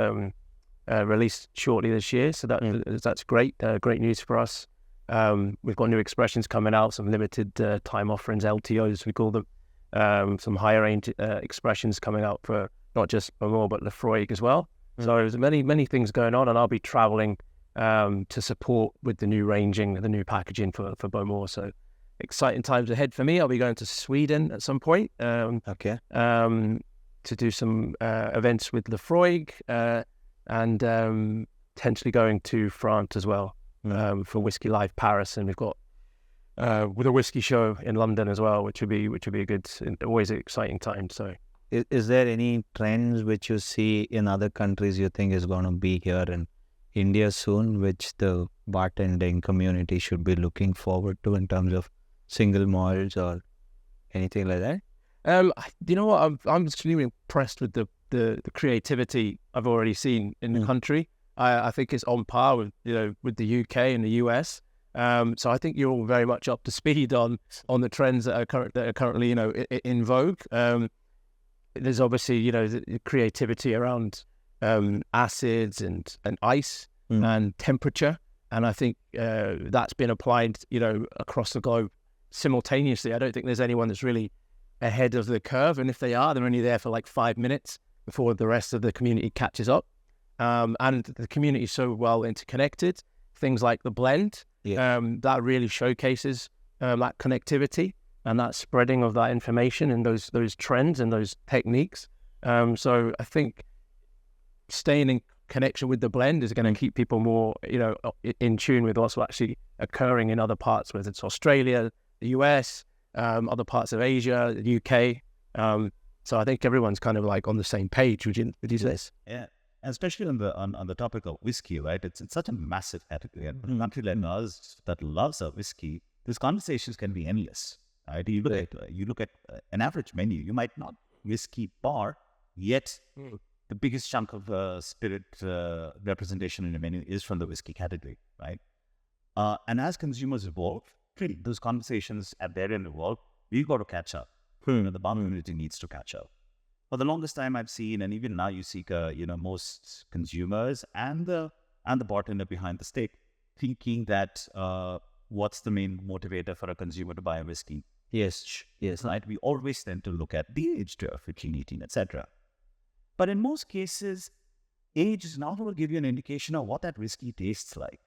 released shortly this year. So that's great. Great news for us. We've got new expressions coming out, some limited time offerings, LTOs we call them. Some higher range expressions coming out for not just Bowmore but Lefroy as well. So there's many things going on, and I'll be travelling to support with the new ranging, the new packaging for Bowmore. So exciting times ahead for me. I'll be going to Sweden at some point. To do some events with Lefroy and potentially going to France as well for Whisky Live Paris, and we've got with a whiskey show in London as well, which would be a good, always an exciting time. So, is there any trends which you see in other countries you think is going to be here in India soon, which the bartending community should be looking forward to in terms of single malts or anything like that? You know what? I'm extremely impressed with the creativity I've already seen in the country. I think it's on par with with the UK and the US. So I think you're all very much up to speed on the trends that are currently in vogue. There's obviously the creativity around acids and ice and temperature, and I think that's been applied across the globe simultaneously. I don't think there's anyone that's really ahead of the curve. And if they are, they're only there for like 5 minutes before the rest of the community catches up. And the community is so well interconnected. Things like the blend, that really showcases that connectivity and that spreading of that information and those trends and those techniques. So I think staying in connection with the blend is going to keep people more, in tune with what's actually occurring in other parts, whether it's Australia, the US, other parts of Asia, the UK. So I think everyone's kind of like on the same page. Would you say? Yeah. And especially on the topic of whiskey, right? It's such a massive category. And for a country like ours that loves our whiskey, these conversations can be endless. Right? You look at an average menu. You might not whiskey bar, yet the biggest chunk of spirit representation in the menu is from the whiskey category, right? And as consumers evolve, those conversations at their end evolve. We've got to catch up. The bar community needs to catch up. For the longest time I've seen, and even now you see, most consumers and the bartender behind the stick thinking that what's the main motivator for a consumer to buy a whiskey? Yes. Right? We always tend to look at the age, 15, 18, etc. But in most cases, age is not going to give you an indication of what that whiskey tastes like.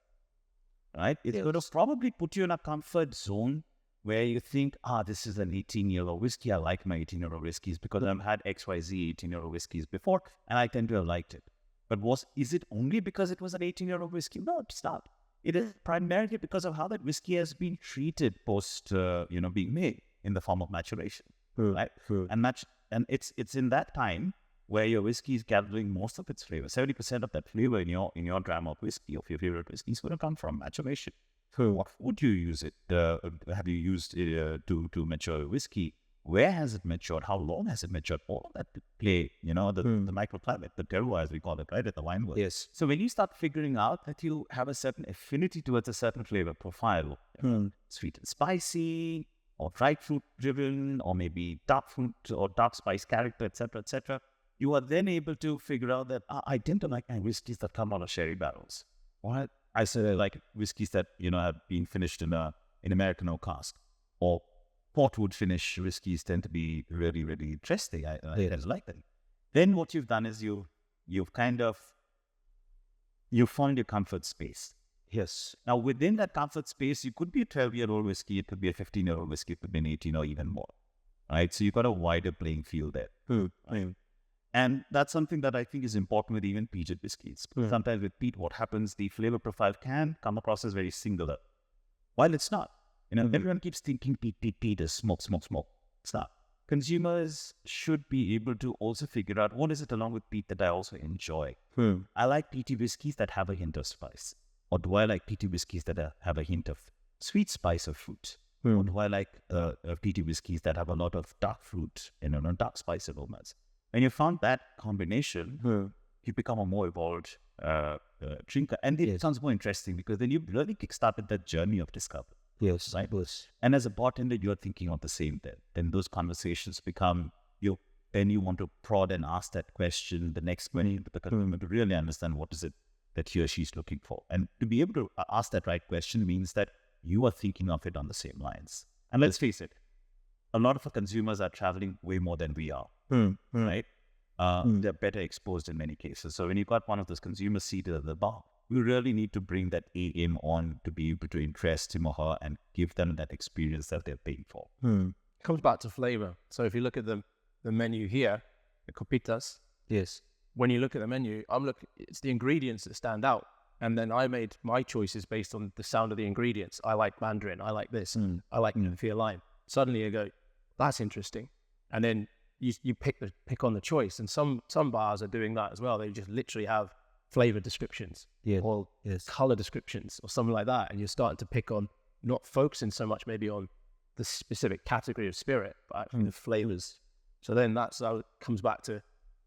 Right? It's going to probably put you in a comfort zone where you think, this is an 18-year-old whiskey. I like my 18-year-old whiskeys because I've had XYZ 18-year-old whiskeys before, and I tend to have liked it. But is it only because it was an 18-year-old whiskey? No, it's not. It is primarily because of how that whiskey has been treated post, being made in the form of maturation, right? And it's in that time where your whiskey is gathering most of its flavor. 70% of that flavor in your dram of whiskey, of your favorite whiskey, is going to come from maturation. What would you use it? Have you used it to mature whiskey? Where has it matured? How long has it matured? All of that to play, the microclimate, the terroir as we call it, right, at the wine world. Yes. So when you start figuring out that you have a certain affinity towards a certain flavor profile, sweet and spicy, or dried fruit driven, or maybe dark fruit or dark spice character, etc., you are then able to figure out that I tend to like my whiskeys that come out of sherry barrels. Or I say I like whiskeys that have been finished in American oak cask, or portwood finish whiskeys tend to be really, really interesting. I like them. Then what you've done is you found your comfort space. Yes. Now within that comfort space, you could be a 12-year-old whiskey, it could be a 15-year-old whiskey, it could be an 18 or even more. Right? So you've got a wider playing field there. And that's something that I think is important with even peated whiskies. Sometimes with peat, what happens, the flavor profile can come across as very singular, while it's not. Everyone keeps thinking peat is smoke. It's not. Consumers should be able to also figure out what is it along with peat that I also enjoy. I like peaty whiskies that have a hint of spice. Or do I like peaty whiskies that have a hint of sweet spice of fruit? Or do I like peaty whiskies that have a lot of dark fruit, dark spice aromas? When you found that combination, you become a more evolved drinker. And it sounds more interesting because then you've really kickstarted that journey of discovery. Yes, right. And as a bartender, you're thinking of the same thing. Then those conversations become then you want to prod and ask that question, the next question, to the consumer to really understand what is it that he or she's looking for. And to be able to ask that right question means that you are thinking of it on the same lines. And let's face it, a lot of our consumers are traveling way more than we are, right? They're better exposed in many cases. So when you've got one of those consumers seated at the bar, we really need to bring that AM on to be able to interest him or her and give them that experience that they're paying for. It comes back to flavor. So if you look at the menu here, the copitas. Yes. When you look at the menu, it's the ingredients that stand out. And then I made my choices based on the sound of the ingredients. I like mandarin. I like this. I like Kaffir lime. Suddenly you go, that's interesting. And then you pick on the choice. And some bars are doing that as well. They just literally have flavor descriptions or color descriptions or something like that. And you're starting to pick on, not focusing so much maybe on the specific category of spirit, but actually the flavors. So then that's how it comes back to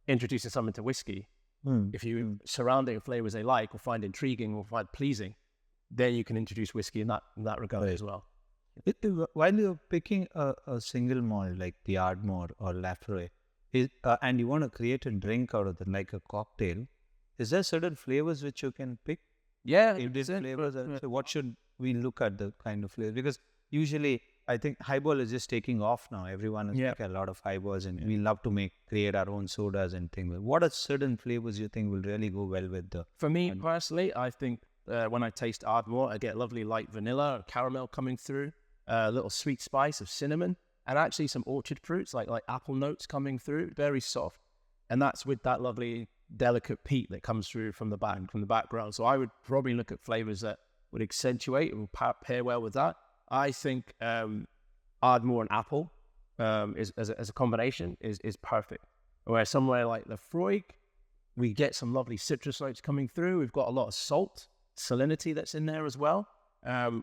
introducing something to whiskey. If you surrounding flavors they like or find intriguing or find pleasing, then you can introduce whiskey in that regard as well. While you're picking a single malt like the Ardmore or Lafroy, and you want to create a drink out of it, like a cocktail, is there certain flavors which you can pick? Yeah. If these flavors so what should we look at the kind of flavor? Because usually I think highball is just taking off now. Everyone is making a lot of highballs, and we love to create our own sodas and things. What are certain flavors you think will really go well with the? For me personally, I think when I taste Ardmore, I get lovely light vanilla or caramel coming through, a little sweet spice of cinnamon, and actually some orchard fruits like apple notes coming through, very soft. And that's with that lovely delicate peat that comes through from the background. So I would probably look at flavors that would accentuate or pair well with that. I think Ardmore and apple as a combination is perfect. Whereas somewhere like Lefroy, we get some lovely citrus notes coming through. We've got a lot of salinity that's in there as well.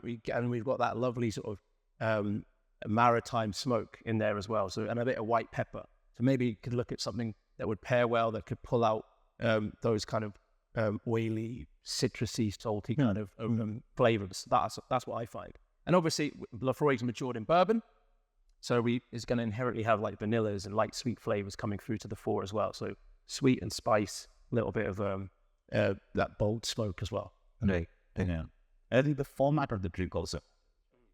We've got that lovely sort of maritime smoke in there as well. So, and a bit of white pepper. So maybe you could look at something that would pair well, that could pull out those kind of oily, citrusy, salty kind of flavors. That's what I find. And obviously, Lefroy's matured in bourbon, so it's going to inherently have like vanillas and light sweet flavors coming through to the fore as well. So sweet and spice, a little bit of that bold smoke as well. Right. Yeah. I think the format of the drink also.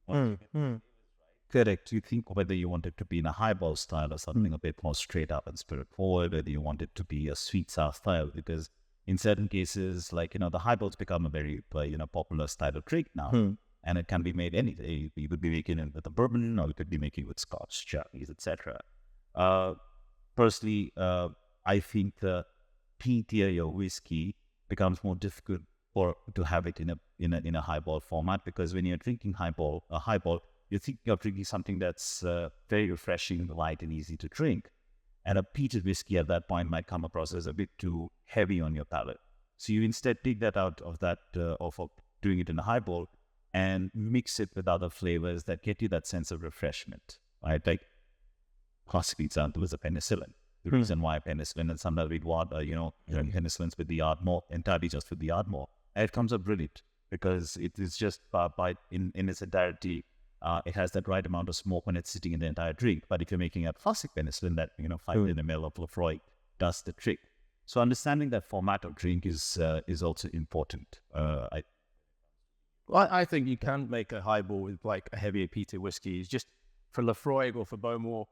Correct. You think whether you want it to be in a highball style or something a bit more straight up and spirit forward, whether you want it to be a sweet sour style, because in certain cases, like, the highballs become a very, popular style of drink now. And it can be made anything. You could be making it with a bourbon, or you could be making it with scotch, cherries, etc. Personally, I think the peatier whiskey becomes more difficult to have it in a highball format, because when you're drinking a highball, you think you're drinking something that's very refreshing, light, and easy to drink. And a peated whiskey at that point might come across as a bit too heavy on your palate. So you instead take that out of that, of doing it in a highball, and mix it with other flavors that get you that sense of refreshment, right? Like, classic example is a penicillin. The reason why penicillin, and sometimes we'd want, penicillins with the Ardmore, entirely just with the Ardmore. And it comes up brilliant, because it is just in its entirety, it has that right amount of smoke when it's sitting in the entire drink. But if you're making a classic penicillin, that 500 ml of Lefroy does the trick. So understanding that format of drink is also important. I think you can make a highball with like a heavier peated whiskey. It's just for Lefroy or for Bowmore.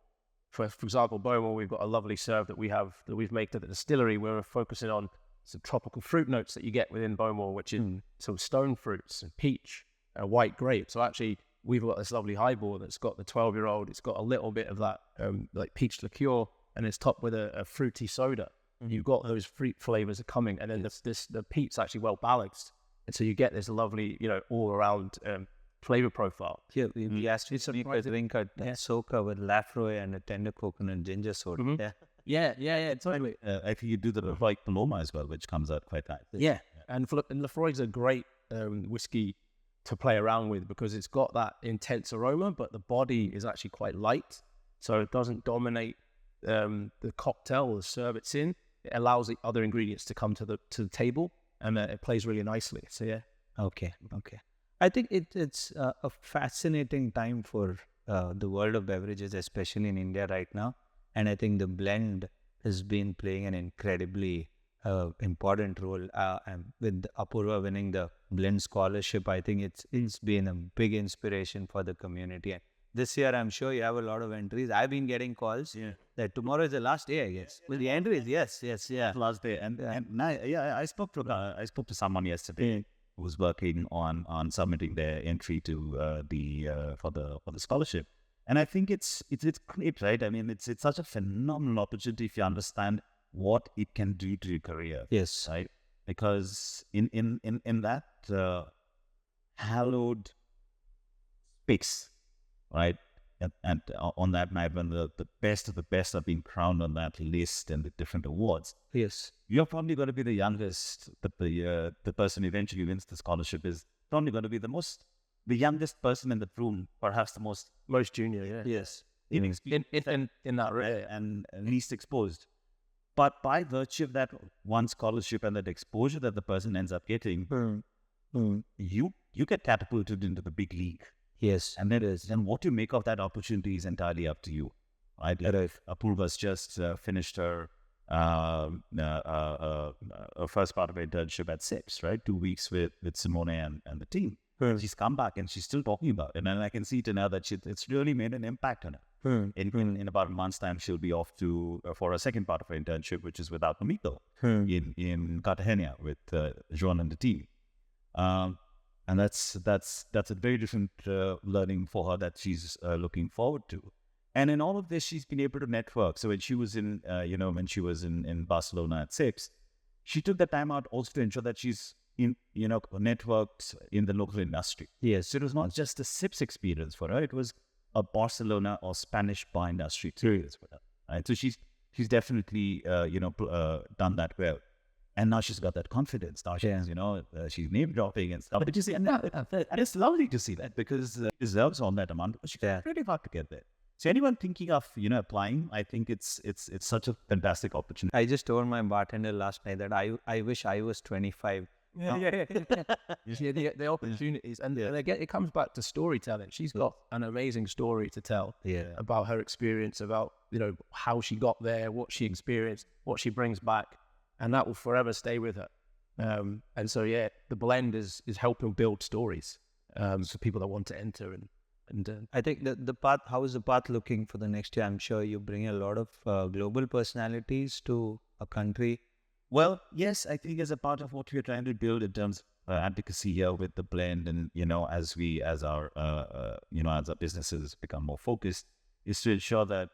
For example, Bowmore, we've got a lovely serve that we've made at the distillery. We're focusing on some tropical fruit notes that you get within Bowmore, which is some stone fruits and peach, white grape. So actually, we've got this lovely highball that's got the 12-year-old. It's got a little bit of that like peach liqueur, and it's topped with a fruity soda. You've got those fruit flavors are coming, and then the peat's actually well balanced. And so you get this lovely, all-around flavor profile. Yeah, we asked you to make a drink a soca with Lafroy and a tender coconut ginger soda. Yeah, totally. I think you do the Lefroy Paloma as well, which comes out quite nice. Yeah, and Lefroy's a great whiskey to play around with, because it's got that intense aroma, but the body is actually quite light, so it doesn't dominate the cocktail or the serve it's in. It allows the other ingredients to come to the table. And it plays really nicely. So, yeah. Okay. I think it's a fascinating time for the world of beverages, especially in India right now. And I think the blend has been playing an incredibly important role. And with Apurva winning the blend scholarship, I think it's been a big inspiration for the community. And this year, I'm sure you have a lot of entries. I've been getting calls that tomorrow is the last day, I guess. With the entries, yes. Last day. And I spoke to someone yesterday who was working on submitting their entry to for the scholarship. And I think it's great, right? I mean, it's such a phenomenal opportunity if you understand what it can do to your career. Yes. Right? Because in that hallowed space, right? And on that night, when the best of the best are being crowned on that list and the different awards, yes, you're probably going to be the youngest. The person eventually wins the scholarship is probably going to be the youngest person in the room, perhaps the most junior. Yeah. Yes, in that rate, and least exposed. But by virtue of that one scholarship and that exposure that the person ends up getting, you get catapulted into the big league. Yes, and then what you make of that opportunity is entirely up to you. Right? Apurva's just finished her first part of her internship at SIPS, right? 2 weeks with Simone and the team. She's come back and she's still talking about it. And I can see it now that it's really made an impact on her. In about a month's time, she'll be off to for a second part of her internship, which is with Alchemico in Cartagena with Joan and the team. And that's a very different learning for her that she's looking forward to. And in all of this, she's been able to network. So when she was in Barcelona at SIPS, she took the time out also to ensure that she's networked in the local industry. Yes. So it was not just a SIPS experience for her; it was a Barcelona or Spanish bar industry experience for her. Right. So she's definitely done that well. And now she's got that confidence. Now she's, she's name dropping and stuff. But you see, and it's lovely to see that because she deserves all that amount. But she's really hard to get there. So anyone thinking of applying, I think it's such a fantastic opportunity. I just told my bartender last night that I wish I was 25. The opportunities, and again, it comes back to storytelling. She's got an amazing story to tell about her experience, about how she got there, what she experienced, what she brings back. And that will forever stay with her. And so, the blend is helping build stories for people that want to enter. And I think the path, how is the path looking for the next year? I'm sure you bring a lot of global personalities to a country. Well, yes, I think as a part of what we're trying to build in terms of advocacy here with the blend, and as our businesses become more focused, is to ensure that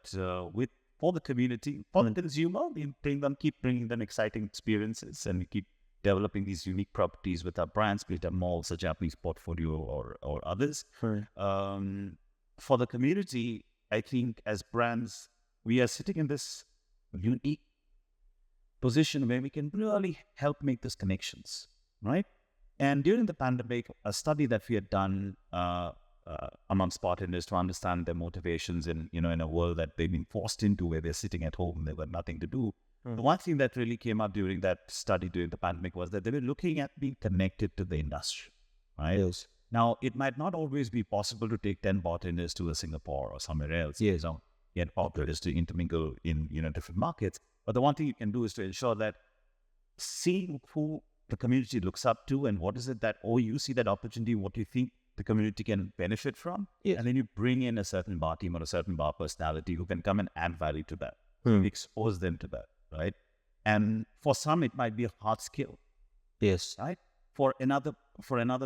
for the community, for the consumer, we keep bringing them exciting experiences, and we keep developing these unique properties with our brands, be it a malls, a Japanese portfolio, or others. For the community, I think as brands, we are sitting in this unique position where we can really help make those connections, right? And during the pandemic, a study that we had done amongst bartenders to understand their motivations in a world that they've been forced into, where they're sitting at home and they've got nothing to do. The one thing that really came up during that study during the pandemic was that they were looking at being connected to the industry, right? Yes. Now, it might not always be possible to take 10 bartenders to Singapore or somewhere else. Yes. Get bartenders to intermingle in different markets. But the one thing you can do is to ensure that seeing who the community looks up to and what is it that, you see that opportunity, what do you think the community can benefit from? Yes. And then you bring in a certain bar team or a certain bar personality who can come and add value to that, expose them to that, right? And for some, it might be a hard skill. Yes. Right? For another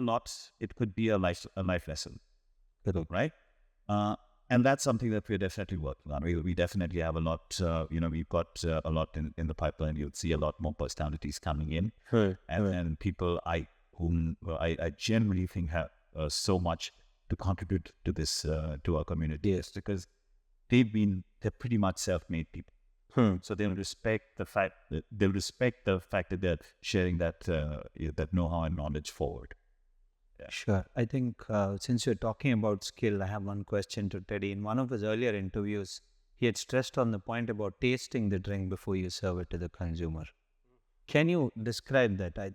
lot, it could be a life lesson, right? And that's something that we're definitely working on. We definitely have a lot, we've got a lot in the pipeline. You'll see a lot more personalities coming in, and people whom I genuinely think have so much to contribute to this, to our community. Yes. Because they're pretty much self-made people. So they'll respect the fact that they're sharing that know-how and knowledge forward. Yeah. Sure. I think since you're talking about skill, I have one question to Teddy. In one of his earlier interviews, he had stressed on the point about tasting the drink before you serve it to the consumer. Can you describe that?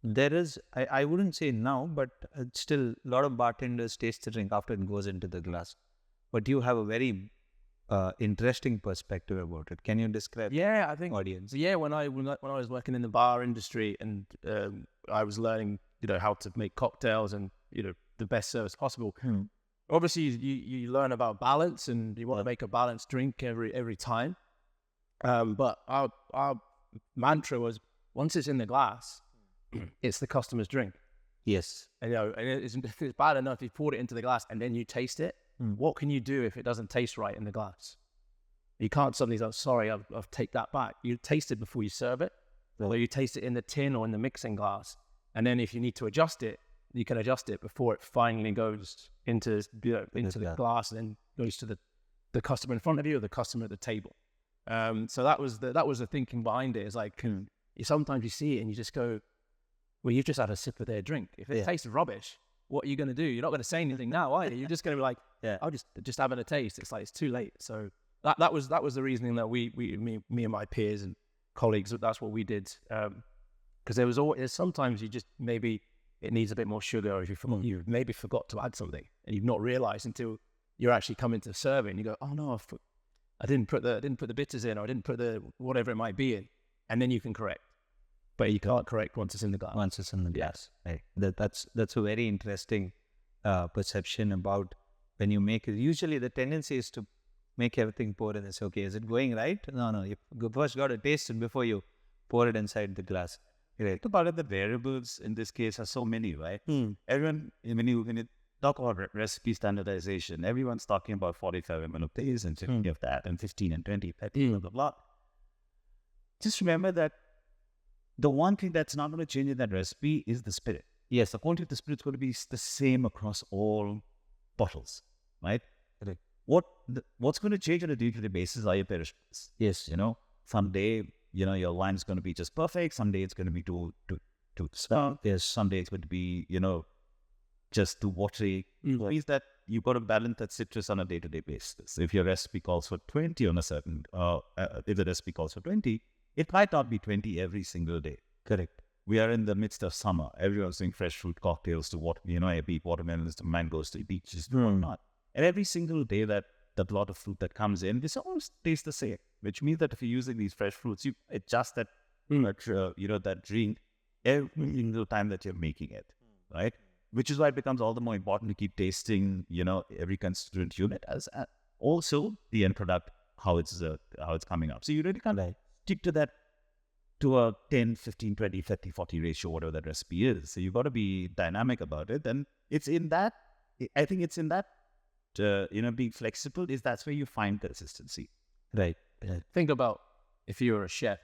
There is, I wouldn't say now, but still a lot of bartenders taste the drink after it goes into the glass. But you have a very interesting perspective about it. Can you describe? Yeah, I think audience. So yeah, when I was working in the bar industry and I was learning, how to make cocktails and the best service possible. Obviously, you learn about balance and you want to make a balanced drink every time. But our mantra was, once it's in the glass, it's the customer's drink. Yes. And, and it's bad enough you poured it into the glass and then you taste it. What can you do if it doesn't taste right in the glass? You can't suddenly say, sorry, I'll take that back. You taste it before you serve it, or you taste it in the tin or in the mixing glass. And then if you need to adjust it, you can adjust it before it finally goes into the glass and then goes to the customer in front of you or the customer at the table. So that was the thinking behind it. It's like, sometimes you see it and you just go, well, you've just had a sip of their drink. If it tastes rubbish, what are you going to do? You're not going to say anything now, are you? You're just going to be like, I'll just having a taste. It's like, it's too late. So that was the reasoning that me and my peers and colleagues, that's what we did. Because there's sometimes you just, maybe it needs a bit more sugar, or if you maybe forgot to add something and you've not realized until you're actually coming to serve it and you go, oh no, I didn't put the bitters in, or I didn't put the whatever it might be in, and then you can correct. but you can't correct once it's in the glass. Once it's in the glass. Right. That's a very interesting perception about when you make it. Usually the tendency is to make everything pour and say, okay, is it going right? No. You first got to taste it before you pour it inside the glass. Right. About it, the variables in this case are so many, right? Everyone, when you talk about recipe standardization, everyone's talking about 45 ml of this and 50 of that and 15 and 20, 30, blah, blah, blah. Just remember that the one thing that's not going to change in that recipe is the spirit. Yes, the quantity of the spirit is going to be the same across all bottles, right? Correct. What's going to change on a day-to-day basis are your perishables. Yes. Someday, your wine is going to be just perfect. Someday it's going to be too strong. Yes. Someday it's going to be, just too watery. It means that you've got to balance that citrus on a day-to-day basis. If your recipe calls for 20 on a certain, if the recipe calls for 20, it might not be 20 every single day. Correct. We are in the midst of summer. Everyone's doing fresh fruit cocktails to watermelons to mangoes to peaches to whatnot. And every single day that lot of fruit that comes in, this almost tastes the same. Which means that if you're using these fresh fruits, you adjust that, that drink every single time that you're making it, right? Which is why it becomes all the more important to keep tasting, every constituent unit as also the end product, how it's coming up. So you really can't stick to that, to a 10, 15, 20, 30, 40 ratio, whatever that recipe is. So you've got to be dynamic about it. And it's in that, I think it's in that, being flexible that's where you find consistency. Right. Think about if you were a chef,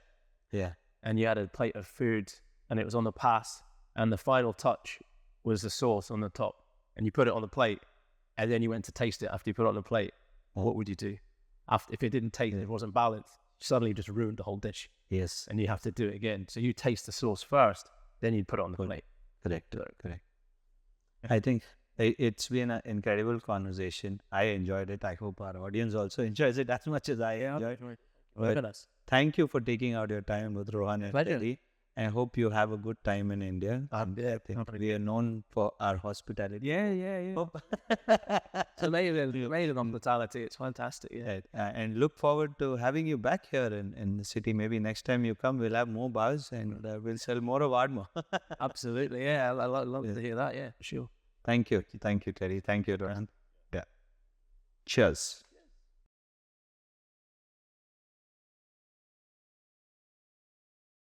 and you had a plate of food and it was on the pass and the final touch was the sauce on the top and you put it on the plate and then you went to taste it after you put it on the plate. What would you do? If it didn't taste, it wasn't balanced, suddenly you just ruined the whole dish. Yes. And you have to do it again. So you taste the sauce first, then you put it on the plate. Correct. I think it's been an incredible conversation. I enjoyed it. I hope our audience also enjoys it as much as I enjoyed it. Thank you for taking out your time with Rohan and Teddy. I hope you have a good time in India. We are known for our hospitality. Yeah. It's amazing hospitality. It's fantastic. Yeah. And look forward to having you back here in the city. Maybe next time you come, we'll have more bars and we'll sell more of Ardmore. Absolutely. Yeah, I'd love to hear that. Yeah, for sure. Thank you, Teddy. Thank you, Rohan. Yeah. Cheers.